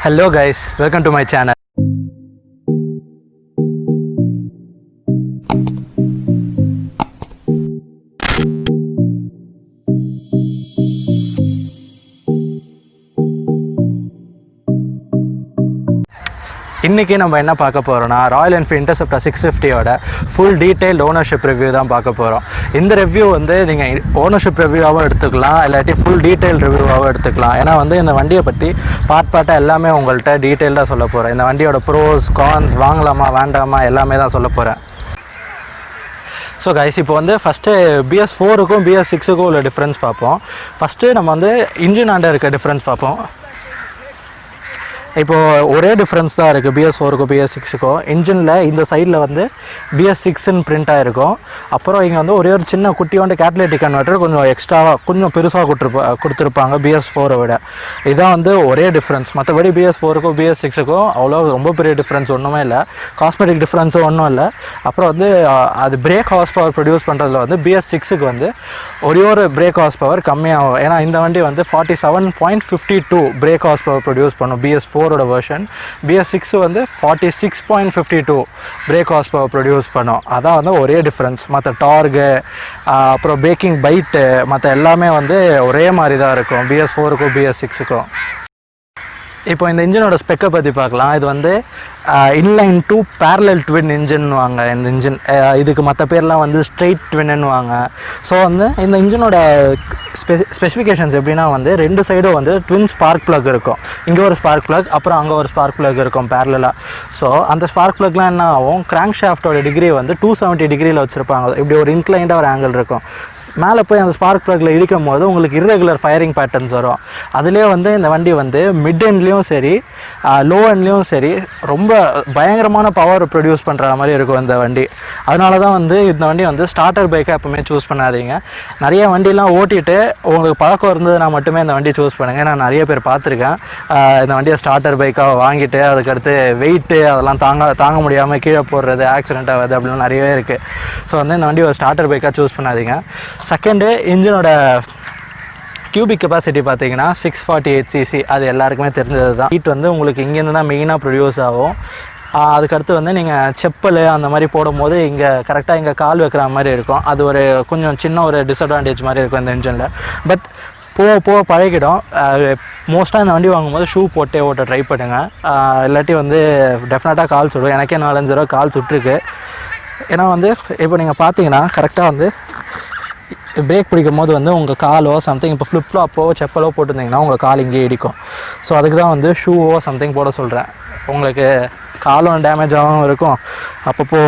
Hello guys, welcome to my channel. இன்றைக்கி நம்ம என்ன பார்க்க போகிறோம்னா ராயல் என்ஃபீல்ட் இன்டர்செப்டர் 650யோட ஃபுல் டீட்டெயில் ஓனர்ஷிப் ரிவ்யூ தான் பார்க்க போகிறோம். இந்த ரிவ்யூ வந்து நீங்கள் ஓனர்ஷிப் ரிவ்யூவாகவும் எடுத்துக்கலாம், இல்லாட்டி ஃபுல் டீட்டெயில் ரிவ்யூவாகவும் எடுத்துக்கலாம். ஏன்னா வந்து இந்த வண்டியை பற்றி பார்ட்டாக எல்லாமே உங்கள்கிட்ட டீட்டெயில்டாக சொல்ல போகிறேன். இந்த வண்டியோட ப்ரோஸ் கான்ஸ், வாங்கலாமா வேண்டாமா எல்லாமே தான் சொல்ல போகிறேன். ஸோ கைஸ், இப்போ வந்து ஃபஸ்ட்டு bs4க்கும் bs6க்கும் உள்ள டிஃப்ரென்ஸ் பார்ப்போம். ஃபஸ்ட்டு நம்ம வந்து இன்ஜின் ஆண்ட இருக்க டிஃப்ரென்ஸ் பார்ப்போம். இப்போது ஒரே டிஃப்ரென்ஸ் தான் இருக்குது bs4க்கும் bs6க்கும். இன்ஜினில் இந்த சைடில் வந்து bs6ன்னு பிரிண்ட்டாக இருக்கும். அப்புறம் இங்கே வந்து ஒரே ஒரு சின்ன குட்டியோண்டு கேட்டலிட்டிக் கன்வெர்ட்டர் கொஞ்சம் எக்ஸ்ட்ராவாக கொஞ்சம் பெருசாக கொடுத்துருப்பாங்க bs4 விட. இதுதான் வந்து ஒரே டிஃப்ரென்ஸ். மற்றபடி bs4க்கும் bs6க்கும் அவ்வளோ ரொம்ப பெரிய டிஃப்ரென்ஸ் ஒன்றுமே இல்லை, காஸ்மெட்டிக் டிஃப்ரென்ஸும் ஒன்றும் இல்லை. அப்புறம் வந்து அது பிரேக் ஹார்ஸ் பவர் ப்ரொடியூஸ் பண்ணுறதுல வந்து bs6க்கு வந்து ஒரே ஒரு பிரேக் ஹார்ஸ் பவர் கம்மியாகும். ஏன்னா இந்த வண்டி வந்து 47.52 பிரேக் ஹார்ஸ் பவர் ப்ரொடியூஸ் பண்ணும் bs4 வெர்ஷன். bs6 வந்து 46.52 பிரேக் ஹார்ஸ் பவர் ப்ரொடியூஸ் பண்ணும். அதான் வந்து ஒரே டிஃப்ரென்ஸ். மற்ற டார்கு அப்புறம் பிரேக்கிங் பைட்டு மற்ற எல்லாமே வந்து ஒரே மாதிரி தான் இருக்கும் bs4க்கும் bs6க்கும். இப்போ இந்த இன்ஜினோட ஸ்பெக்கை பற்றி பார்க்கலாம். இது வந்து இன்லைன் டூ பேரலல் ட்வின் இன்ஜின்னுவாங்க. இந்த இன்ஜின் இதுக்கு மற்ற பேர்லாம் வந்து ஸ்ட்ரெயிட் ட்வின்னுவாங்க. ஸோ வந்து இந்த இன்ஜினோட ஸ்பெசிஃபிகேஷன்ஸ் எப்படின்னா வந்து ரெண்டு சைடும் வந்து ட்வின் ஸ்பார்க் ப்ளக் இருக்கும். இங்கே ஒரு ஸ்பார்க் ப்ளக், அப்புறம் அங்கே ஒரு ஸ்பார்க் ப்ளக் இருக்கும் பேரலாக. ஸோ அந்த ஸ்பார்க் ப்ளக்லாம் என்ன ஆகும், கிராங்க் ஷாஃப்டோட டிகிரி வந்து 270 டிகிரியில் வச்சுருப்பாங்க. இப்படி ஒரு இன்க்ளைண்டாக ஒரு ஆங்கிள் இருக்கும். மேலே போய் அந்த ஸ்பார்க் ப்ளக்கில் இடிக்கும் போது உங்களுக்கு இர்ரெகுலர் ஃபயரிங் பேட்டர்ன்ஸ் வரும். அதுலேயே வந்து இந்த வண்டி வந்து மிட் எண்ட்லேயும் சரி லோ எண்ட்லேயும் சரி ரொம்ப பயங்கரமான பவர் ப்ரொடியூஸ் பண்ணுற மாதிரி இருக்கும் இந்த வண்டி. அதனால தான் வந்து இந்த வண்டி வந்து ஸ்டார்டர் பைக்கை எப்போவுமே சூஸ் பண்ணாதீங்க. நிறைய வண்டிலாம் ஓட்டிட்டு உங்களுக்கு பழக்கம் இருந்ததுன்னா மட்டுமே இந்த வண்டி சூஸ் பண்ணுங்கள். நான் நிறைய பேர் பார்த்துருக்கேன் இந்த வண்டியை ஸ்டார்டர் பைக்காக வாங்கிட்டு அதுக்கடுத்து வெயிட்டு அதெல்லாம் தாங்க முடியாமல் கீழே போடுறது, ஆக்சிடென்ட் ஆகுது அப்படின்னு நிறையவே இருக்குது. ஸோ வந்து இந்த வண்டி ஒரு ஸ்டார்டர் பைக்காக சூஸ் பண்ணாதீங்க. செகண்டு, இன்ஜினோட கியூபிக் கெப்பாசிட்டி பார்த்தீங்கன்னா 648 cc. அது எல்லாருக்குமே தெரிஞ்சது தான். ஹீட் வந்து உங்களுக்கு இங்கேருந்து தான் மெயினாக ப்ரொடியூஸ் ஆகும். அதுக்கடுத்து வந்து நீங்கள் செப்பல் அந்த மாதிரி போடும்போது இங்கே கரெக்டாக இங்கே கால் வைக்கிற மாதிரி இருக்கும். அது ஒரு கொஞ்சம் சின்ன ஒரு டிஸ்அட்வான்டேஜ் மாதிரி இருக்கும் இந்த இன்ஜினில். பட் போக பழகிடும். மோஸ்ட்டாக இந்த வண்டி வாங்கும்போது ஷூ போட்டே ஓட்ட ட்ரை பண்ணுங்கள். இல்லாட்டி வந்து டெஃபினட்டாக கால் சுடும். எனக்கே 4-5 தடவை கால் சுட்டிருக்கு. ஏன்னா வந்து இப்போ நீங்கள் பார்த்தீங்கன்னா கரெக்டாக வந்து பிரேக் பிடிக்கும் போது வந்து உங்கள் காலோ சம்திங் இப்போ ஃப்ளிப் ஃப்ளாப்போ செப்பலோ போட்டிருந்தீங்கன்னா உங்கள் கால் இங்கே இடிக்கும். ஸோ அதுக்கு தான் வந்து ஷூவோ சம்திங் போட சொல்கிறேன். உங்களுக்கு காலும் டேமேஜ் ஆகாமல் இருக்கும், அப்பப்போ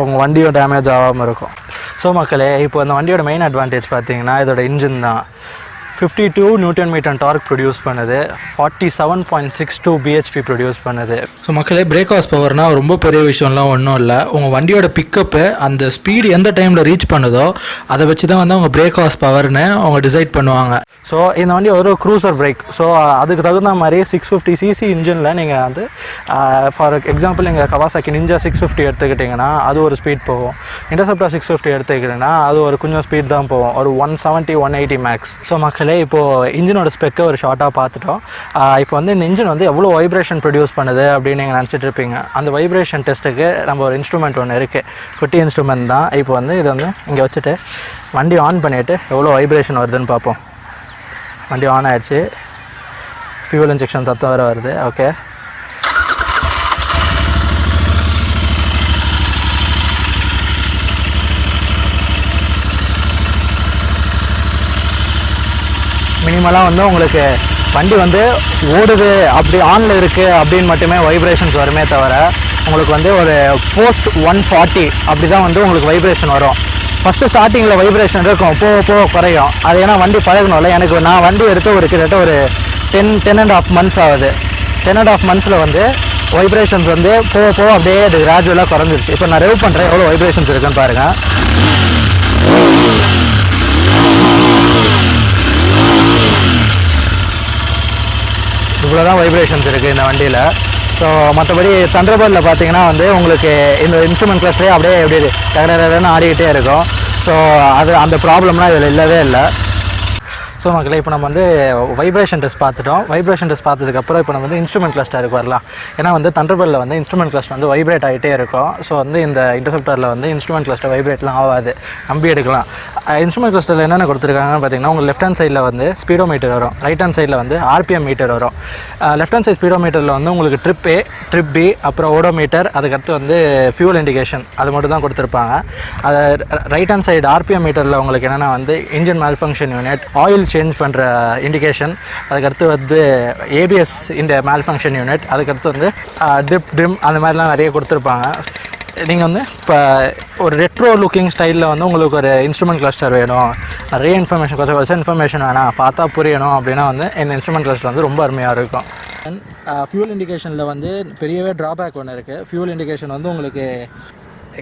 உங்கள் வண்டியும் டேமேஜ் ஆகாமல் இருக்கும். ஸோ மக்களே, இப்போ இந்த வண்டியோட மெயின் அட்வான்டேஜ் பார்த்தீங்கன்னா இதோட இன்ஜின் தான். 52 Nm டார்க் ப்ரொடியூஸ் பண்ணுது, 47.62 bhp ப்ரொடியூஸ் பண்ணுது. ஸோ மக்களே, பிரேக் ஹார்ஸ் பவர்னால் ரொம்ப பெரிய விஷயம்லாம் ஒன்றும் இல்லை. உங்கள் வண்டியோட பிக்கப்பு அந்த ஸ்பீடு எந்த டைமில் ரீச் பண்ணுதோ அதை வச்சு தான் வந்து அவங்க பிரேக் ஹார்ஸ் பவர்னு அவங்க டிசைட் பண்ணுவாங்க. ஸோ இந்த வண்டி ஒரு க்ரூசர் பிரேக். ஸோ அதுக்கு தகுந்த மாதிரி 650 cc இன்ஜினில் நீங்கள் வந்து ஃபார் எக்ஸாம்பிள் நீங்கள் கவாசாக்கி நிஞ்சா 650 எடுத்துக்கிட்டிங்கன்னா அது ஒரு ஸ்பீட் போகும். இன்டர்செப்டர் 650 எடுத்துக்கிட்டிங்கன்னா அது ஒரு கொஞ்சம் ஸ்பீட் தான் போகும், ஒரு 170-180 மேக்ஸ். ஸோ மக்களே, இப்போது இன்ஜினோட ஸ்பெக்கை ஒரு ஷார்ட்டாக பார்த்துட்டோம். இப்போ வந்து இந்த இன்ஜின் வந்து எவ்வளோ வைப்ரேஷன் ப்ரொடியூஸ் பண்ணுது அப்படின்னு நீங்கள் நினச்சிட்டு இருப்பீங்க. அந்த வைப்ரேஷன் டெஸ்ட்டுக்கு நம்ம ஒரு இன்ஸ்ட்ருமெண்ட் ஒன்று இருக்குது, குட்டி இன்ஸ்ட்ருமெண்ட் தான். இப்போ வந்து இதை வந்து இங்கே வச்சுட்டு வண்டி ஆன் பண்ணிவிட்டு எவ்வளோ வைப்ரேஷன் வருதுன்னு பார்ப்போம். வண்டி ஆன் ஆகிடுச்சு, ஃபியூல் இன்ஜெக்ஷன் சத்தம் வேறு வருது. ஓகே, மினிமலாக வந்து உங்களுக்கு வண்டி வந்து ஓடுது அப்படி ஆனில் இருக்குது அப்படின்னு மட்டுமே வைப்ரேஷன்ஸ் வருமே தவிர உங்களுக்கு வந்து ஒரு போஸ்ட் 140 அப்படி தான் வந்து உங்களுக்கு வைப்ரேஷன் வரும். ஃபஸ்ட்டு ஸ்டார்டிங்கில் வைப்ரேஷன் இருக்கும், போக குறையும். அது ஏன்னா வண்டி பழகணும்ல. நான் வண்டி எடுத்து கிட்டத்தட்ட ஒரு 10.5 months ஆகுது. 10.5 months வந்து வைப்ரேஷன்ஸ் வந்து போக அப்படியே அது கிராஜுவலாக குறைஞ்சிருச்சு. இப்போ நான் ரெவ் பண்ணுறேன், எவ்வளோ வைப்ரேஷன்ஸ் இருக்குன்னு பாருங்கள். இவ்வளோ தான் வைப்ரேஷன்ஸ் இருக்குது இந்த வண்டியில். ஸோ மற்றபடி தண்டர்பர்டில் பார்த்தீங்கன்னா வந்து உங்களுக்கு இந்த இன்ஸ்ட்ருமெண்ட் கிளஸ்டரே அப்படியே எப்படி டகடன்னு ஆடிக்கிட்டே இருக்கும். ஸோ அது அந்த ப்ராப்ளம்லாம் இதில் இல்லவே இல்லை. ஸோ மக்களே இப்போ நம்ம வந்து வைப்ரேஷன் டெஸ்ட் பார்த்துட்டோம். வைப்ரேஷன் டெஸ்ட் பார்த்ததுக்கப்புறம் இப்போ நம்ம வந்து இன்ஸ்ட்ருமெண்ட் கிளஸ்டருக்கு வரலாம். ஏன்னா வந்து தண்டர்பர்டில் வந்து இன்ஸ்ட்ருமெண்ட் கிளஸ்டர் வந்து வைப்ரேட் ஆகிட்டே இருக்கும். ஸோ வந்து இந்த இன்டர்செப்டரில் வந்து இன்ஸ்ட்ருமெண்ட் கிளஸ்டர் வைப்ரேட்லாம் ஆகாது, நம்பி எடுக்கலாம். இன்ஸ்ட்ருமெண்ட் கிளஸ்டரில் என்னென்ன கொடுத்துருக்காங்கன்னு பார்த்தீங்கன்னா, உங்களுக்கு லெஃப்ட் ஹேண்ட் சைடில் வந்து ஸ்பீடோமீட்டர் வரும், ரைட் ஹேண்ட் சைடில் வந்து ஆர்பிஎம் மீட்டர் வரும். லெஃப்ட் ஹேண்ட் சைட் ஸ்பீடோமீட்டரில் வந்து உங்களுக்கு ட்ரிப் ஏ, ட்ரிப் பி, அப்புறம் ஓடோமீட்டர், அதுக்கடுத்து வந்து ஃபியூல் இண்டிகேஷன், அது மட்டும் தான் கொடுத்துருப்பாங்க. அதை ரைட் ஹேண்ட் சைடு ஆர்பிஎம் மீட்டரில் உங்களுக்கு என்னென்னா வந்து இன்ஜின் மேல்ஃபங்க்ஷன் யூனிட், ஆயில் சேஞ்ச் பண்ணுற இண்டிகேஷன், அதுக்கடுத்து வந்து ஏபிஎஸ் இந்த மேல்ஃபங்க்ஷன் யூனிட், அதுக்கடுத்து வந்து டிப் ட்ரிம் அந்த மாதிரிலாம் நிறைய கொடுத்துருப்பாங்க. நீங்கள் வந்து இப்போ ஒரு ரெட்ரோ லுக்கிங் ஸ்டைலில் வந்து உங்களுக்கு ஒரு இன்ஸ்ட்ருமெண்ட் கிளஸ்டர் வேணும், நிறைய இன்ஃபர்மேஷன் கொஞ்சம் இன்ஃபர்மேஷன் வேணாம், பார்த்தா புரியணும் அப்படின்னா வந்து இந்த இன்ஸ்ட்ருமெண்ட் கிளஸ்டர் வந்து ரொம்ப அருமையாக இருக்கும். ஃபியூல் இண்டிகேஷனில் வந்து பெரியவே ட்ராபேக் ஒன்று இருக்குது. ஃபியூல் இண்டிகேஷன் வந்து உங்களுக்கு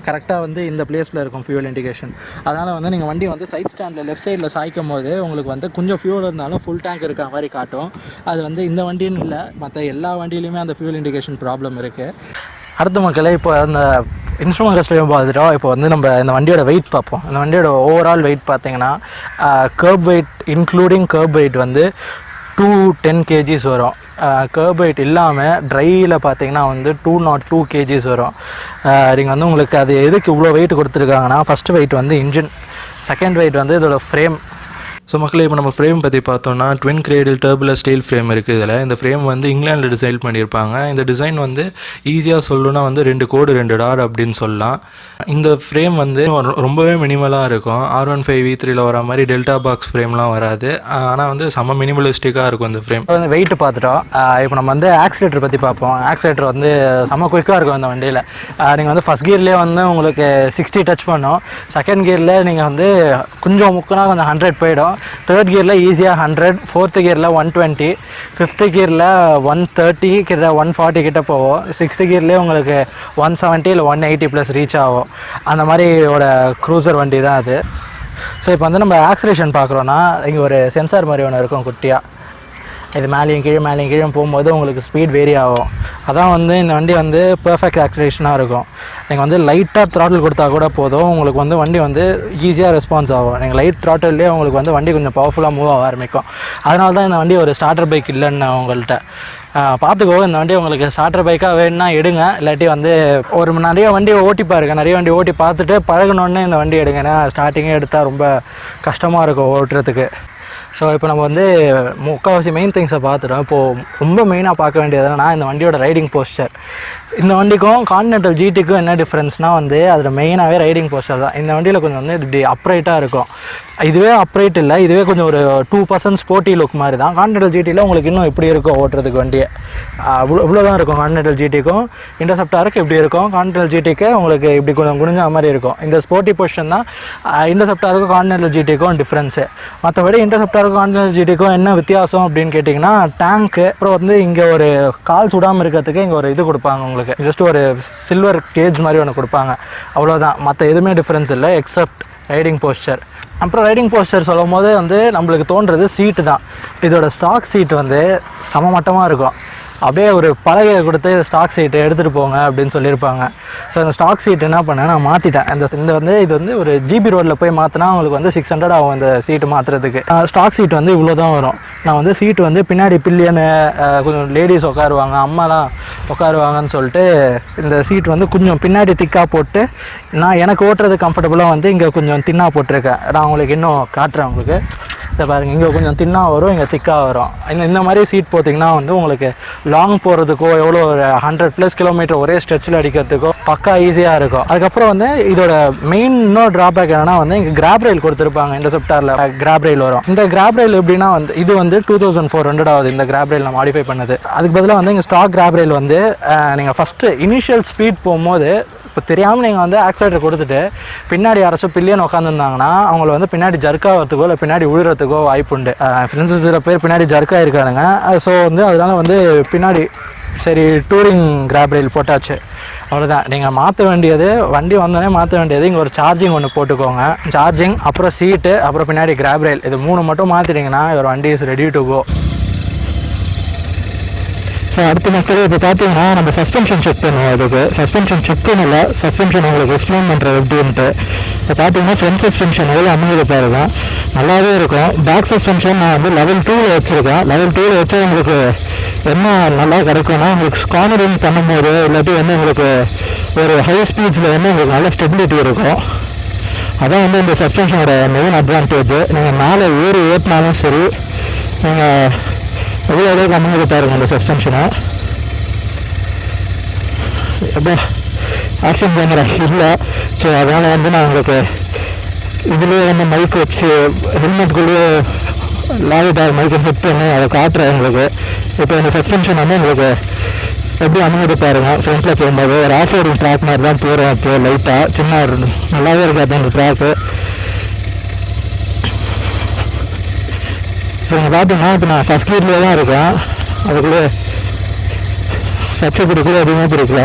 கரெக்டாக வந்து இந்த பிளேஸில் இருக்கும் ஃபியூல் இண்டிகேஷன். அதனால் வந்து நீங்கள் வண்டி வந்து சைட் ஸ்டாண்டில் லெஃப்ட் சைடில் சாய்க்கும் போது உங்களுக்கு வந்து கொஞ்சம் ஃபியூல் இருந்தாலும் ஃபுல் டேங்க் இருக்க மாதிரி காட்டும். அது வந்து இந்த வண்டின்னு இல்லை, மற்ற எல்லா வண்டியிலையுமே அந்த ஃபியூல் இண்டிகேஷன் ப்ராப்ளம் இருக்குது. அடுத்த மக்களே இப்போ அந்த இன்ஸ்ட்ருமெண்ட் கிளஸ்டரையும் பார்த்துட்டோம். இப்போ வந்து நம்ம இந்த வண்டியோட வெயிட் பார்ப்போம். இந்த வண்டியோட ஓவரால் வெயிட் பார்த்தீங்கன்னா கர்ப் வெயிட் இன்க்ளூடிங் கர்ப் வெயிட் வந்து 210 kgs வரும். கர்ப் வெயிட் இல்லாமல் ட்ரையில் பார்த்தீங்கன்னா வந்து 202 kgs வரும். நீங்கள் வந்து உங்களுக்கு அது எதுக்கு இவ்வளோ வெயிட் கொடுத்துருக்காங்கன்னா, ஃபஸ்ட்டு வெயிட் வந்து இன்ஜின், செகண்ட் வெயிட் வந்து இதோட ஃப்ரேம். ஸோ மக்களே இப்போ நம்ம ஃப்ரேம் பற்றி பார்த்தோம்னா ட்வின் கிரேடில் டர்புலர் ஸ்டீல் ஃப்ரேம் இருக்குது. இதில் இந்த ஃப்ரேம் வந்து இங்கிலாண்டில் டிசைன் பண்ணியிருப்பாங்க. இந்த டிசைன் வந்து ஈஸியாக சொல்லணும்னா வந்து 2 கோடு 2 டார் அப்படின்னு சொல்லலாம். இந்த ஃப்ரேம் வந்து ரொம்பவே மினிமலாக இருக்கும். R15 V3யில் வர மாதிரி டெல்டா பாக்ஸ் ஃப்ரேம்லாம் வராது, ஆனால் வந்து செம்ம மினிமலிஸ்டிக்காக இருக்கும் இந்த ஃப்ரேம். வந்து வெயிட் பார்த்துட்டோம். இப்போ நம்ம வந்து ஆக்சிலேட்டர் பற்றி பார்ப்போம். ஆக்சிலேட்டர் வந்து செம்ம குயிக்காக இருக்கும் இந்த வண்டியில். நீங்கள் வந்து ஃபஸ்ட் கியர்லேயே வந்து உங்களுக்கு 60 டச் பண்ணும், செகண்ட் கியரில் நீங்கள் வந்து கொஞ்சம் முக்கினா கொஞ்சம் 100 போயிடும், தேர்ட் கியரில் ஈஸியாக 100, ஃபோர்த்து கியரில் 120, ஃபிஃப்த்து கியரில் 130 கிட்ட 140 கிட்ட போகும், சிக்ஸ்த்து கியர்லேயே உங்களுக்கு 170 இல்லை 180 ப்ளஸ் ரீச் ஆகும். அந்த மாதிரியோட க்ரூசர் வண்டி தான் அது. ஸோ இப்போ வந்து நம்ம ஆக்சிலேஷன் பார்க்குறோன்னா இங்கே ஒரு சென்சார் மாதிரி ஒன்று இருக்கும் குட்டியாக. இது மேலேயும் கீழே போகும்போது உங்களுக்கு ஸ்பீட் வேரி ஆகும். அதான் வந்து இந்த வண்டி வந்து பர்ஃபெக்ட் ஆக்சிலேஷனாக இருக்கும். நீங்கள் வந்து லைட்டாக த்ராட்டில் கொடுத்தா கூட போதும், உங்களுக்கு வந்து வண்டி வந்து ஈஸியாக ரெஸ்பான்ஸ் ஆகும். நீங்கள் லைட் த்ராட்டில்லே உங்களுக்கு வந்து வண்டி கொஞ்சம் பவர்ஃபுல்லாக மூவ் ஆக ஆரம்பிக்கும். அதனால தான் இந்த வண்டி ஒரு ஸ்டார்டர் பைக் இல்லைன்னு உங்கள்கிட்ட பார்த்துக்கோ. இந்த வண்டி உங்களுக்கு ஸ்டார்டர் பைக்காக வேணும்னா எடுங்க, இல்லாட்டி வந்து ஒரு நிறைய வண்டியை ஓட்டி பாருங்க. நிறைய வண்டி ஓட்டி பார்த்துட்டு பழகணுன்னே இந்த வண்டி எடுங்க. ஏன்னா ஸ்டார்டிங்கே எடுத்தால் ரொம்ப கஷ்டமாக இருக்கும் ஓட்டுறதுக்கு. ஸோ இப்போ நம்ம வந்து முக்கால்வாசி மெயின் திங்ஸை பார்த்துட்டோம். இப்போது ரொம்ப மெயினாக பார்க்க வேண்டியது என்னன்னா இந்த வண்டியோட ரைடிங் போஸ்டர். இந்த வண்டிக்கும் கான்டினென்டல் ஜிடிக்கும் என்ன டிஃப்ரென்ஸ்னால் வந்து அதில் மெயினாகவே ரைடிங் போஸ்டர் தான். இந்த வண்டியில் கொஞ்சம் வந்து இப்படி அப்ரைட்டாக இருக்கும். இதுவே அப்ரைட் இல்லை, இதுவே கொஞ்சம் ஒரு 2% ஸ்போர்ட்டி லுக் மாதிரி தான். கான்டினென்டல் ஜிடியில் உங்களுக்கு இன்னும் எப்படி இருக்கும் ஓட்டுறதுக்கு வண்டியை இவ்வளோதான் இருக்கும். கான்டினென்டல் ஜிடிக்கும் இன்டர்செப்டாருக்கு இப்படி இருக்கும், கான்டினென்டல் ஜிடிக்கு உங்களுக்கு இப்படி கொஞ்சம் குனிஞ்ச மாதிரி இருக்கும். இந்த ஸ்போர்ட்டி பொசிஷன் தான் இன்டர்செப்டாருக்கும் கான்டினென்டல் ஜிடிக்கும் டிஃப்ரென்ஸு. மற்றபடி இன்டர்செப்டாருக்கும் கான்டினென்டல் ஜிடிக்கும் என்ன வித்தியாசம் அப்படின்னு கேட்டிங்கன்னா டேங்க்கு, அப்புறம் வந்து இங்கே ஒரு கால் சுடாமல் இருக்கிறதுக்கு இங்கே ஒரு இது கொடுப்பாங்க உங்களுக்கு, ஜஸ்ட் ஒரு சில்வர் கேஜ் மாதிரி ஒன்று கொடுப்பாங்க, அவ்வளோதான். மற்ற எதுவுமே டிஃப்ரென்ஸ் இல்லை எக்ஸப்ட் ரைடிங் போஸ்டர். அப்புறம் ரைடிங் போஸ்டர் சொல்லும் போது வந்து நம்மளுக்கு தோன்றது சீட்டு தான். இதோட ஸ்டாக் சீட் வந்து சமமட்டமாக இருக்கும். அப்படியே ஒரு பலகையை கொடுத்து ஸ்டாக் சீட்டு எடுத்துகிட்டு போங்க அப்படின்னு சொல்லியிருப்பாங்க. ஸோ அந்த ஸ்டாக் சீட் என்ன பண்ணேன், நான் மாற்றிட்டேன். இது வந்து ஒரு ஜிபி ரோட்டில் போய் மாற்றினா உங்களுக்கு வந்து 600 ஆகும் இந்த சீட்டு மாற்றுறதுக்கு. ஸ்டாக் சீட் வந்து இவ்வளோ தான் வரும். நான் வந்து சீட்டு வந்து பின்னாடி பில்லியனு கொஞ்சம் லேடிஸ் உட்காருவாங்க, அம்மாலாம் உட்காருவாங்கன்னு சொல்லிட்டு இந்த சீட் வந்து கொஞ்சம் பின்னாடி திக்காக போட்டு நான் எனக்கு ஓட்டுறது கம்ஃபர்டபுளாக வந்து இங்கே கொஞ்சம் தின்னாக போட்டிருக்கேன். நான் உங்களுக்கு இன்னும் காட்டுறேன். உங்களுக்கு இதை பாருங்கள், இங்கே கொஞ்சம் தின்னாக வரும், இங்கே திக்காக வரும். இந்த மாதிரி சீட் போட்டிங்கன்னா வந்து உங்களுக்கு லாங் போகிறதுக்கோ எவ்வளோ ஒரு 100+ கிலோமீட்டர் ஒரே ஸ்ட்ரெச்சில் அடிக்கிறதுக்கோ பக்கா ஈஸியாக இருக்கும். அதுக்கப்புறம் வந்து இதோட மெயின் இன்னொரு ட்ராபேக் என்னன்னா வந்து இங்கே கிராப் ரயில் கொடுத்துருப்பாங்க. இன்டர்செப்டாரில் கிராப் ரயில் வரும். இந்த கிராப் ரயில் எப்படின்னா வந்து இது வந்து 2400 ஆகுது இந்த கிராப் ரயில் நான் மாடிஃபை பண்ணது. அதுக்கு பதிலாக வந்து இங்கே ஸ்டாக் கிராப் ரயில் வந்து நீங்கள் ஃபஸ்ட்டு இனிஷியல் ஸ்பீட் போகும்போது இப்போ தெரியாமல் நீங்கள் வந்து ஆக்சிலேட்டர் கொடுத்துட்டு பின்னாடி யாராச்சும் பில்லியன் உட்காந்துருந்தாங்கன்னா அவங்கள வந்து பின்னாடி ஜர்க்காகிறதுக்கோ இல்லை பின்னாடி விழுறதுக்கோ வாய்ப்பு உண்டு. ஃப்ரெண்ட்ஸு சில பேர் பின்னாடி ஜர்க்காக இருக்கானுங்க. ஸோ வந்து அதனால் வந்து பின்னாடி சரி டூரிங் கிராப் ரயில் போட்டாச்சு, அவ்வளோதான். நீங்கள் மாற்ற வேண்டியது வண்டி வந்தோடனே மாற்ற வேண்டியது இங்கே ஒரு சார்ஜிங் ஒன்று போட்டுக்கோங்க. சார்ஜிங், அப்புறம் சீட்டு, அப்புறம் பின்னாடி கிராப் ரயில், இது 3 மட்டும் மாற்றிட்டிங்கன்னா ஒரு வண்டி is ready to go. So அடுத்த மக்கள் இப்போ பார்த்தீங்கன்னா நம்ம சஸ்பென்ஷன் செக் பண்ணுவோம். அதுக்கு சஸ்பென்ஷன் செக்குன்னு இல்லை, சஸ்பென்ஷன் உங்களுக்கு எக்ஸ்பிளைன் பண்ணுறது எப்படின்ட்டு. இப்போ பார்த்தீங்கன்னா ஃப்ரண்ட் சஸ்பென்ஷன் எவ்வளோ அமைதி பாருங்க, நல்லாவே இருக்கும். பேக் சஸ்பென்ஷன் நான் வந்து லெவல் 2ல் வச்சுருக்கேன். லெவல் 2ல் வச்சா உங்களுக்கு என்ன நல்லா கிடைக்கும்னா, உங்களுக்கு கார்னரிங் பண்ணும்போது இல்லாட்டி வந்து உங்களுக்கு ஒரு ஹை ஸ்பீட்ஸில் வந்து உங்களுக்கு நல்ல ஸ்டெபிலிட்டி இருக்கும். அதான் வந்து இந்த சஸ்பென்ஷனோட மெயின் அட்வான்டேஜ். நீங்கள் மேலே ஏற்றினாலும் சரி, நீங்கள் எவ்வளோ அளவுக்கு அமைதி பாருங்கள் அந்த சஸ்பென்ஷனை. எப்போ ஆக்ஷன் கேமரா இல்லை, ஸோ அதனால் வந்து நான் உங்களுக்கு இதுலேயே வந்து மைக் வச்சு ஹெல்மெட்டுக்குள்ளேயே லாவிட்டார் மைக்கை செட் பண்ணி அதை காட்டுறேன் உங்களுக்கு. இப்போ இந்த சஸ்பென்ஷன் வந்து உங்களுக்கு எப்படி அமைதி பாருங்கள். ஃப்ரண்ட்டில் போகும்போது ஒரு ஆஃப் ரோடிங் ட்ராக் மாதிரி தான் போகிறோம். இப்போது லைட்டாக சின்ன நல்லாவே இருக்காது அந்த ட்ராக்கு. இப்போ நீங்கள் பார்த்தீங்கன்னா இப்போ நான் ஃபஸ்ட் கியர்லேயே தான் இருக்கேன். அதுக்குள்ளே சச்சை பிடிக்கல, எதுவுமே பிடிக்கல.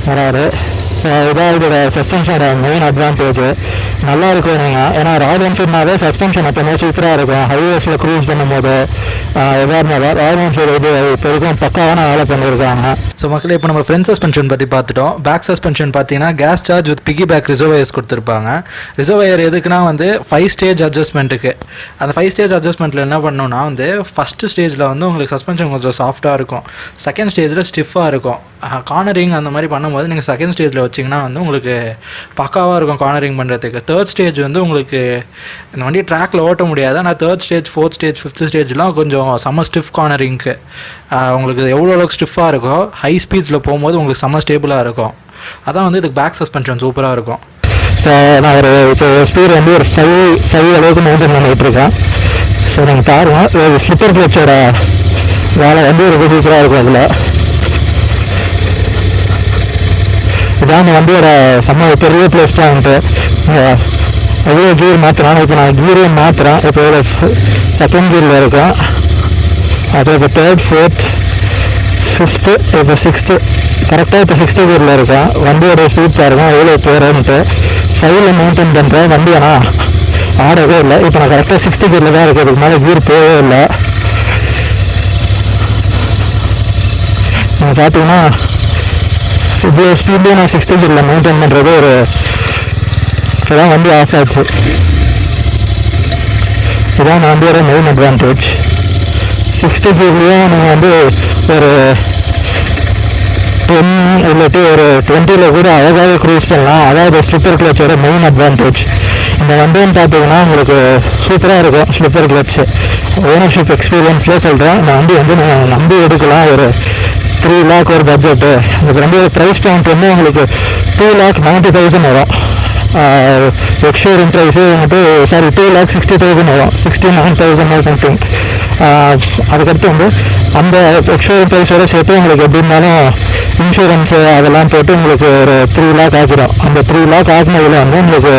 வராரு. இதான் இதோட சஸ்பென்ஷனோட மெயின் அட்வான்டேஜ். நல்லா இருக்கும். நீங்கள் ஏன்னா ராயல் என்ஃபீல்ட்னாவே சஸ்பென்ஷன் எப்போவுமே சூப்பராக இருக்கும். ஹைவேஸில் க்ரூஸ் பண்ணும்போது எதாக இருந்தாலும் ராயல் என்ஃபீல்டு இது இப்போ வரைக்கும் பக்காவான வேலை பண்ணியிருக்காங்க. ஸோ மக்களே, இப்போ நம்ம ஃப்ரண்ட் சஸ்பென்ஷன் பற்றி பார்த்துட்டோம். பேக் சஸ்பென்ஷன் பார்த்தீங்கன்னா gas charge with piggyback reservoirs கொடுத்துருப்பாங்க. ரிசர்வயர் எதுக்குன்னா வந்து 5 ஸ்டேஜ் அட்ஜஸ்ட்மெண்ட்டுக்கு. அந்த 5 ஸ்டேஜ் அட்ஜஸ்ட்மெண்ட்டில் என்ன பண்ணணும்னா வந்து ஃபஸ்ட்டு ஸ்டேஜில் வந்து உங்களுக்கு சஸ்பென்ஷன் கொஞ்சம் சாஃப்ட்டாக இருக்கும். செகண்ட் ஸ்டேஜில் ஸ்டிஃபாக இருக்கும். கார்னரிங் அந்த மாதிரி பண்ணும்போது நீங்கள் செகண்ட் ஸ்டேஜில் வச்சிங்கன்னா வந்து உங்களுக்கு பக்காவாக இருக்கும் கார்னரிங் பண்ணுறதுக்கு. தேர்ட் ஸ்டேஜ் வந்து உங்களுக்கு இந்த வண்டியை ட்ராக்கில் ஓட்ட முடியாது. ஆனால் third stage, fourth stage, fifth ஸ்டேஜ்லாம் கொஞ்சம் செம்ம ஸ்டிஃப் கார்னரிங்க்கு. உங்களுக்கு எவ்வளோ அளவுக்கு ஸ்டிஃபாக இருக்கோ ஹை ஸ்பீட்ஸில் போகும்போது உங்களுக்கு செம்ம ஸ்டேபிளாக இருக்கும். அதான் வந்து இதுக்கு பேக் சஸ்பென்ஷன் சூப்பராக இருக்கும். ஸோ நான் ஒரு இப்போ ஸ்பீடு வந்து ஒரு 5 அளவுக்கு மெயின்டைன் பண்ணிகிட்ருக்கேன். ஸோ நீங்கள் பாருங்கள், ஸ்லிப்பர் கிளச்சோட வேலை வந்து ரொம்ப சூப்பராக இருக்கும். அதில் இதான் அந்த வண்டியோட செம்ம பெரிய ப்ளஸ் பாயிண்ட்டு. எவ்வளோ கீர் மாற்றுறான். இப்போ நான் கீரே மாற்றுறேன். இப்போ எவ்வளோ செகண்ட் கீரில் இருக்கேன். அது இப்போ தேர்ட், ஃபோர்த், ஃபிஃப்த்து, இப்போ 6th, கரெக்டாக இப்போ 6th கீரில் இருக்கேன். வண்டியோட ஸ்பீட் பாருங்கள் எவ்வளோ போகிறேன்ட்டு. 5ல் மெயின்டைன் பண்ணுறேன். வண்டி ஆனால் ஆடவே இல்லை. இப்போ நான் கரெக்டாக 6th கீரில் தான் இருக்குது. இதுக்கு மேலே கீர் போகவே இல்லை. நீங்கள் பார்த்தீங்கன்னா இவ்வளோ ஸ்பீட்லேயே நான் 6th கீரில் மெயின்டைன் பண்ணுறது ஒரு இப்போ தான் வண்டி ஆஃப் ஆச்சு. இதுதான் வண்டியோட மெயின் அட்வான்டேஜ். 6th கீர்லேயும் நீங்கள் வந்து ஒரு 10 இல்லாட்டி ஒரு 20ல் கூட அழகாக க்ரூஸ் பண்ணலாம். அதாவது ஸ்லிப்பர் கிளச்சோட மெயின் அட்வான்டேஜ். இந்த வண்டின்னு பார்த்தீங்கன்னா உங்களுக்கு சூப்பராக இருக்கும். ஸ்லிப்பர் கிளச்சு ஓனர்ஷிப் எக்ஸ்பீரியன்ஸில் சொல்கிறேன். இந்த வண்டி வந்து நீங்கள் நம்பி எடுக்கலாம். ஒரு 3 lakh ஒரு பட்ஜெட்டு. இந்த வண்டியோட ப்ரைஸ் பாயிண்ட் வந்து உங்களுக்கு 2,90,000 வரும். எக்ஸ்ஷோரூம் ப்ரைஸு வந்துட்டு 2,60,000 வரும். 69,000 சம்திங். அதுக்கடுத்து வந்து அந்த எக்ஸ்ஷோரூம் ப்ரைஸோட சேர்த்து உங்களுக்கு எப்படி இருந்தாலும் இன்சூரன்ஸு அதெல்லாம் போட்டு உங்களுக்கு ஒரு 3 lakh ஆகிடும். அந்த 3 lakh ஆகினதில் வந்து உங்களுக்கு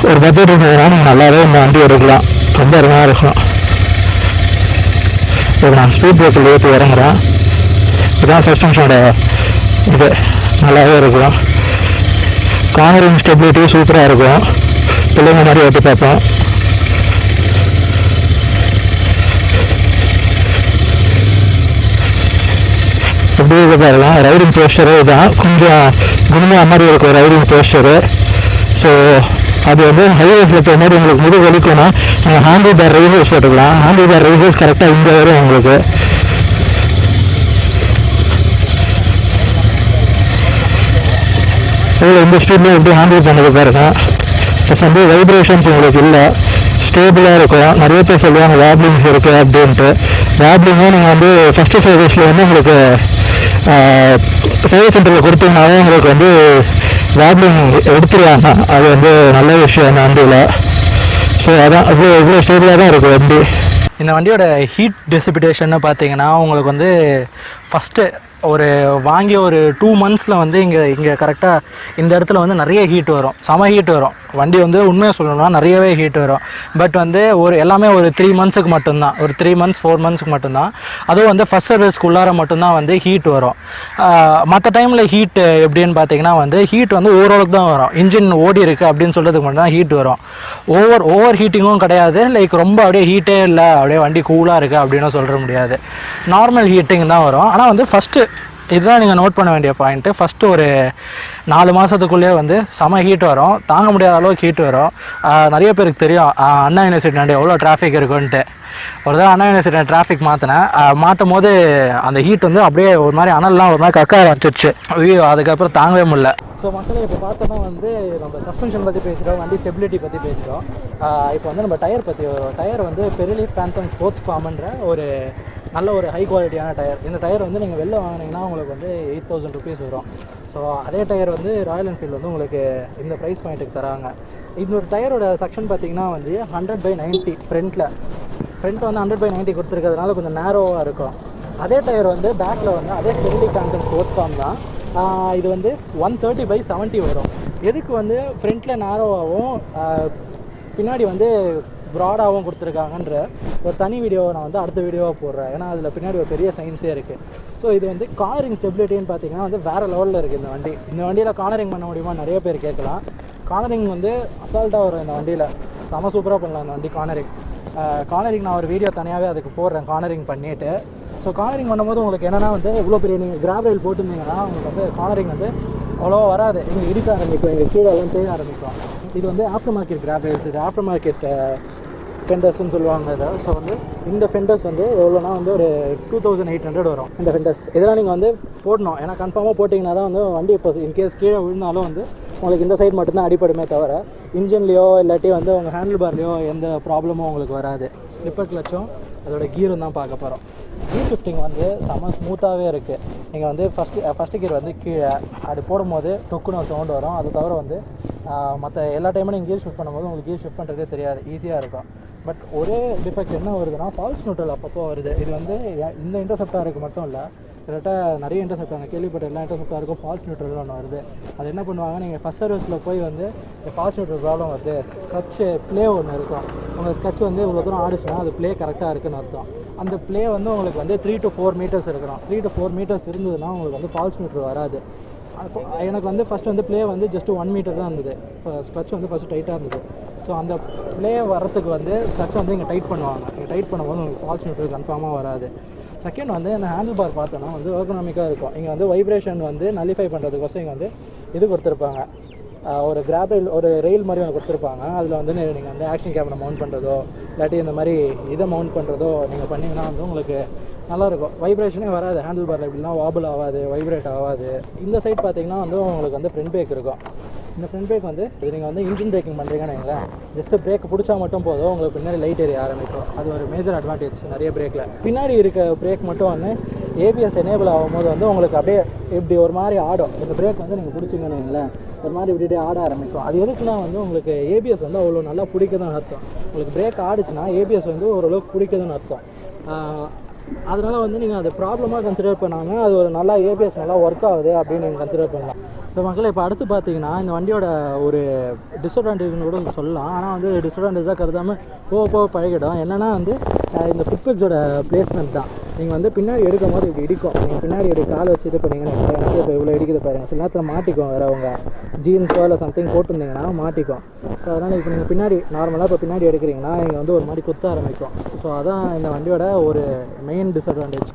ஒரு பட்ஜெட் இருந்ததுன்னா நீங்கள் நல்லாவே இந்த வண்டி எடுக்கலாம். ரொம்ப அருமையாக இருக்கும். இப்போ நான் ஸ்பீட் பிரேக்கில் ஏற்றி இறங்குறேன். இதுதான் சஸ்பென்ஷனோட இது. நல்லாவே இருக்கும். கார்னரிங் ஸ்டெபிலிட்டியும் சூப்பராக இருக்கும். பிள்ளைங்க மாதிரி ஓட்டி பார்ப்போம். எப்படி இருக்க பாருங்க. ரைடிங் போஸ்டரு இதுதான். கொஞ்சம் குனியா மாதிரி இருக்கும் ரைடிங் போஸ்டரு. ஸோ அது வந்து ஹைவேஸில் போகும்போது உங்களுக்கு முது வலிக்கும்னா நீங்கள் ஹேண்டில் பேர் ரைசர்ஸ் போட்டுக்கலாம். ஹேண்டில் பேர் ரைசர்ஸ் கரெக்டாக இங்கே வரும் உங்களுக்கு. இவ்வளோ இந்த ஸ்பீட்லேயும் எப்படி ஹேண்டில் பண்ணது பாருங்க. ப்ளஸ் வந்து வைப்ரேஷன்ஸ் உங்களுக்கு இல்லை, ஸ்டேபிளாக இருக்கும். நிறைய பேர் சொல்லுவாங்க வேப்லிங்ஸ் இருக்குது அப்படின்ட்டு. வேப்லிங்கும் நீங்கள் வந்து ஃபஸ்ட்டு சர்வீஸில் வந்து உங்களுக்கு சர்வீஸ் சென்டரில் கொடுத்தீங்கனாலே உங்களுக்கு வந்து வேப்லிங் எடுத்துருவாங்க. அது வந்து நல்ல விஷயம் அந்த வண்டியில். ஸோ அதான் இவ்வளோ ஸ்டேபிளாக தான் இருக்குது வண்டி. இந்த வண்டியோட ஹீட் டெசிபிடேஷன்னு பார்த்தீங்கன்னா உங்களுக்கு வந்து ஃபஸ்ட்டு ஒரு வாங்கி ஒரு 2 மந்த்ஸில் வந்து இங்கே கரெக்டாக இந்த இடத்துல வந்து நிறைய ஹீட் வரும், செம ஹீட் வரும். வண்டி வந்து உண்மையாக சொல்லணும்னா நிறையவே ஹீட் வரும். பட் வந்து எல்லாமே ஒரு 3 மந்த்ஸுக்கு மட்டும்தான், ஒரு 3 மந்த்ஸ் 4 மந்த்ஸுக்கு மட்டும்தான். அதுவும் வந்து ஃபஸ்ட் சர்வீஸ்க்கு உள்ளார மட்டும்தான் வந்து ஹீட் வரும். மற்ற டைமில் ஹீட் எப்படின்னு பார்த்தீங்கன்னா வந்து ஹீட் வந்து ஓரளவுக்கு தான் வரும். இன்ஜின் ஓடி இருக்குது அப்படின்னு சொல்கிறதுக்கு மட்டும் தான் ஹீட் வரும். ஓவர் ஹீட்டிங்கும் கிடையாது, லைக் ரொம்ப அப்படியே ஹீட்டே இல்லை, அப்படியே வண்டி கூலாக இருக்குது அப்படின்னு சொல்ல முடியாது. நார்மல் ஹீட்டிங் தான் வரும். ஆனால் வந்து ஃபஸ்ட்டு இதுதான் நீங்கள் நோட் பண்ண வேண்டிய பாயிண்ட்டு. ஃபஸ்ட்டு ஒரு 4 மாதத்துக்குள்ளேயே வந்து செம ஹீட் வரும், தாங்க முடியாத அளவுக்கு ஹீட் வரும். நிறைய பேருக்கு தெரியும் அண்ணா யூனிவர்சிட்டி நண்டு எவ்வளோ டிராஃபிக் இருக்குன்ட்டு. ஒரு தான் அண்ணா யூனிவர்சிட்டி டிராஃபிக் மாற்றும் போது அந்த ஹீட் வந்து அப்படியே ஒரு மாதிரி அனல்லாம் ஒரு மாதிரி கக்க ஆரம்பிச்சிடுச்சு. ஐயோ, அதுக்கப்புறம் தாங்கவே முடியல. ஸோ மக்களே இப்போ பார்த்தோன்னா வந்து நம்ம சஸ்பென்ஷன் பற்றி பேசுகிறோம், வண்டி ஸ்டெபிலிட்டி பற்றி பேசுகிறோம். இப்போ வந்து நம்ம டயர் பற்றி வரும். டயர் வந்து பெரிலி பேந்தம் ஸ்போர்ட்ஸ் காமன்ற ஒரு நல்ல ஒரு ஹை குவாலிட்டியான டயர். இந்த டயர் வந்து நீங்கள் வெளில வாங்கினீங்கன்னா உங்களுக்கு வந்து 8000 rupees வரும். ஸோ அதே டயர் வந்து ராயல் என்ஃபீல்டு வந்து உங்களுக்கு இந்த ப்ரைஸ் பாயிண்ட்டுக்கு தராங்க. இந்த ஒரு டயரோட செக்ஷன் பார்த்திங்கன்னா வந்து 100/90 ஃப்ரண்ட்டில் வந்து 100/90 கொடுத்துருக்கிறதுனால கொஞ்சம் நேரோவாக இருக்கும். அதே டயர் வந்து பேக்கில் வந்து அதே பெரிலி பேந்தம் ஸ்போர்ட்ஸ் காம் தான். இது வந்து 130/70 வரும். எதுக்கு வந்து ஃப்ரண்ட்டில் நேரோவாகவும் பின்னாடி வந்து ப்ராடாகவும் கொடுத்துருக்காங்கன்ற ஒரு தனி வீடியோவை நான் வந்து அடுத்த வீடியோவாக போடுறேன். ஏன்னா அதில் பின்னாடி ஒரு பெரிய சயின்ஸே இருக்குது. ஸோ இது வந்து கார்னரிங் ஸ்டெபிலிட்டின்னு பார்த்தீங்கன்னா வந்து வேறு லெவலில் இருக்குது இந்த வண்டி. இந்த வண்டியில் கார்னரிங் பண்ண முடியுமா நிறைய பேர் கேட்கலாம். கார்னரிங் வந்து அசால்ட்டாக வரும் இந்த வண்டியில், செம சூப்பராக பண்ணலாம் இந்த வண்டி கார்னரிங். நான் ஒரு வீடியோ தனியாகவே அதுக்கு போடுறேன் கார்னரிங் பண்ணிவிட்டு. ஸோ கார்னரிங் பண்ணும்போது உங்களுக்கு என்னென்னா வந்து இவ்வளோ பெரிய நீங்கள் கிராப் ரயில் போட்டுருந்தீங்கன்னா உங்களுக்கு வந்து கார்னரிங் வந்து அவ்வளோவா வராது. இங்கே இடிக்க ஆரம்பிக்கும், எங்கள் கீழே எல்லாம் தேய ஆரம்பிக்கும். இது வந்து ஆஃப்டர் மார்க்கெட் கிராப் ரயில்ஸ், இது ஆஃப்டர் மார்க்கெட் ஃபெண்டர்ஸ்ன்னு சொல்லுவாங்க இதை. ஸோ வந்து இந்த ஃபெண்டர்ஸ் வந்து எவ்வளோனா வந்து ஒரு 2800 வரும் இந்த ஃபெண்டர்ஸ். இதெல்லாம் நீங்கள் வந்து போடணும், ஏன்னா கன்ஃபார்மாக போட்டிங்கன்னா தான் வந்து வண்டி இப்போ இன்கேஸ் கீழே விழுந்தாலும் வந்து உங்களுக்கு இந்த சைடு மட்டும்தான் அடிப்படுமே தவிர இன்ஜின்லேயோ இல்லாட்டி வந்து உங்கள் ஹேண்டில் பார்லேயோ எந்த ப்ராப்ளமும் உங்களுக்கு வராது. ஸ்லிப்பர் கிளச்சும் அதோட கீரும் தான் பார்க்க போகிறோம். கீர் ஷிஃப்டிங் வந்து செம்ம ஸ்மூத்தாகவே இருக்குது. நீங்கள் வந்து ஃபஸ்ட்டு கீர் வந்து கீழே அது போடும்போது டொக்குன்னு ஒரு சவுண்டு வரும். அது தவிர வந்து மற்ற எல்லா டைமும் நீங்கள் கீர் ஷிஃப்ட் பண்ணும்போது உங்களுக்கு கீர் ஷிஃப்ட் பண்ணுறதே தெரியாது, ஈஸியாக இருக்கும். பட் ஒரே டிஃபெக்ட் என்ன வருதுன்னா ஃபால்ஸ் நியூட்ரல் அப்பப்போ வருது. இது வந்து இந்த இன்டர்செப்டாருக்கு மட்டும் இல்லை, கிட்டத்தட்ட நிறைய இன்டர்செப்டார் நான் கேள்விப்பட்ட எல்லா இன்டர்செப்டாருக்கும் ஃபால்ஸ் நியூட்ரல் ஒன்று வருது. அது என்ன பண்ணுவாங்க, நீங்கள் ஃபஸ்ட் சர்வீஸில் போய் வந்து இந்த ஃபால்ஸ் நியூட்ரல் ப்ராப்ளம் வருது, ஸ்க்ரட்ச்சு ப்ளே ஒன்று இருக்கும். உங்கள் ஸ்க்ரட்ச் வந்து இவ்வளோ தூரம் ஆடிச்சுன்னா அது ப்ளே கரெக்டாக இருக்குதுன்னு அர்த்தம். அந்த ப்ளே வந்து உங்களுக்கு வந்து 3 to 4 மீட்டர்ஸ் இருக்கணும். 3 to 4 மீட்டர்ஸ் இருந்ததுன்னா உங்களுக்கு வந்து ஃபால்ஸ் நியூட்ரல் வராது. எனக்கு வந்து ஃபஸ்ட்டு வந்து ப்ளே வந்து ஜஸ்ட் 1 மீட்டர் தான் இருந்தது. இப்போ ஸ்க்ரட்ச் வந்து ஃபஸ்ட்டு டைட்டாக இருந்தது. ஸோ அந்த ப்ளே வரத்துக்கு வந்து ஸ்க்ரட்ச் வந்து இங்கே டைட் பண்ணுவாங்க. இங்கே டைட் பண்ணும்போது உங்களுக்கு ஃபால்ஸ் நியூட்ரல் கன்ஃபார்மாக வராது. செகண்ட் வந்து இந்த ஹேண்டில் பார் பார்த்தோன்னா வந்து எர்கனாமிக்காக இருக்கும். இங்கே வந்து வைப்ரேஷன் வந்து நல்லிஃபை பண்ணுறதுக்கோசம் இங்கே வந்து இது கொடுத்துருப்பாங்க, ஒரு கிராப் ரயில் ஒரு ரயில் மாதிரி ஒன்று கொடுத்துருப்பாங்க. அதில் வந்து நீங்கள் வந்து ஆக்ஷன் கேமரா மவுண்ட் பண்ணுறதோ இல்லாட்டி இந்த மாதிரி இதை மவுண்ட் பண்ணுறதோ நீங்கள் பண்ணிங்கன்னா வந்து உங்களுக்கு நல்லாயிருக்கும். வைப்ரேஷனே வராது, ஹேண்டில் பாரில் எப்படிலாம் வாபிள் ஆகாது, வைப்ரேட் ஆகாது. இந்த சைட் பார்த்தீங்கன்னா வந்து உங்களுக்கு வந்து ஃப்ரண்ட் பிரேக் இருக்கும். இந்த ஃப்ரண்ட் பிரேக் வந்து இது நீங்கள் வந்து இன்ஜின் பிரேக்கிங் பண்ணுறீங்கன்னு வைங்களேன், ஜஸ்ட்டு பிரேக் பிடிச்சா மட்டும் போதும், உங்களுக்கு பின்னாடி லைட் எரிய ஆரம்பிக்கும். அது ஒரு மேஜர் அட்வான்டேஜ் நிறைய பிரேக்கில். பின்னாடி இருக்க பிரேக் மட்டும் வந்து ஏபிஎஸ் எனேபிள் ஆகும்போது வந்து உங்களுக்கு அப்படியே இப்படி ஒரு மாதிரி ஆடும். இந்த பிரேக் வந்து நீங்கள் பிடிச்சிங்கன்னு வைங்களேன், ஒரு மாதிரி இப்படி ஆட ஆரம்பிக்கும். அது எதுக்குன்னா வந்து உங்களுக்கு ஏபிஎஸ் வந்து அவ்வளோ நல்லா பிடிக்குதுன்னு அர்த்தம். உங்களுக்கு பிரேக் ஆடிச்சுன்னா ஏபிஎஸ் வந்து ஓரளவுக்கு பிடிக்குதுன்னு அர்த்தம். அதனால் வந்து நீங்கள் அதை ப்ராப்ளமாக கன்சிடர் பண்ணாமல் அது ஒரு நல்லா ஏபிஎஸ் நல்லா ஒர்க் ஆகுது அப்படின்னு நீங்கள் கன்சிடர் பண்ணலாம். ஸோ மக்களே இப்போ அடுத்து பார்த்தீங்கன்னா இந்த வண்டியோட ஒரு டிஸ்அட்வான்டேஜ்னு கூட சொல்லலாம். ஆனால் வந்து டிஸ்அட்வான்டேஜாக கருதாமல் போக பழகிடும். என்னென்னா வந்து இந்த ஃபுட்பெக்ஸோட பிளேஸ்மெண்ட் தான். நீங்கள் வந்து பின்னாடி எடுக்கும் போது இப்படி இடிக்கும். நீங்கள் பின்னாடி இப்படி கால் வச்சு இது பண்ணிங்கன்னா எனக்கு இப்போ இவ்வளோ இடிக்குது பாருங்கள். சில நேரத்தில் மாட்டிக்கும், வேறு அவங்க ஜீன்ஸோ இல்லை சம்திங் போட்டிருந்தீங்கன்னா மாட்டிக்கும். ஸோ அதனால் இப்போ நீங்கள் பின்னாடி நார்மலாக இப்போ பின்னாடி எடுக்கிறீங்கன்னா இங்கே வந்து ஒரு மாதிரி குத்த ஆரம்பிக்கும். ஸோ அதான் இந்த வண்டியோட ஒரு மெயின் டிஸ்அட்வான்டேஜ்.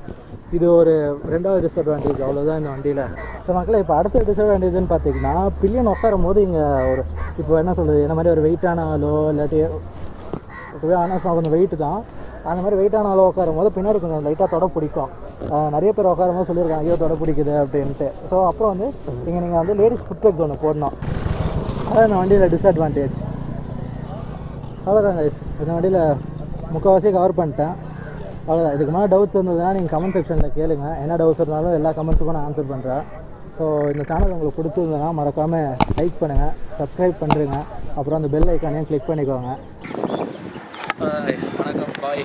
இது ஒரு 2வது டிஸ்அட்வான்டேஜ், அவ்வளோதான் இந்த வண்டியில். ஸோ மக்களே இப்போ அடுத்த டிஸ்அட்வான்டேஜ்னு பார்த்தீங்கன்னா பில்லியன் உட்காரும் போது இங்கே ஒரு இப்போ என்ன சொல்கிறது, இந்த மாதிரி ஒரு வெயிட்டான ஆளோ இல்லாட்டி ஆனால் கொஞ்சம் வெயிட்டு தான், அந்த மாதிரி வெயிட்டான ஆளோ உட்காரும் போது பின்னாடி கொஞ்சம் லைட்டாக தொட பிடிக்கும். நிறைய பேர் உட்காரும் போது சொல்லியிருக்காங்க ஐயோ தொட பிடிக்குது அப்படின்ட்டு. ஸோ அப்புறம் வந்து நீங்கள் வந்து லேடிஸ் ஃபுட்பேக்ஸ் ஒன்று போடணும். அதான் இந்த வண்டியில் டிஸ்அட்வான்டேஜ். அவ்வளோதான் கைஸ், இந்த வண்டியில் முக்கால்வாசி கவர் பண்ணிட்டேன். அவ்வளோதான். இதுக்கு மேலே டவுட்ஸ் இருந்ததுன்னா நீங்கள் கமெண்ட் செக்ஷனில் கேளுங்க. என்ன டவுட்ஸ் இருந்தாலும் எல்லா கமெண்ட்ஸுக்கும் நான் ஆன்சர் பண்ணுறேன். ஸோ இந்த சேனல் உங்களுக்கு பிடிச்சிருந்ததுன்னா மறக்காமல் லைக் பண்ணுங்கள், சப்ஸ்கிரைப் பண்ணுறேங்க, அப்புறம் அந்த பெல் ஐக்கானையும் கிளிக் பண்ணிக்கோங்க. வணக்கம், பாய்.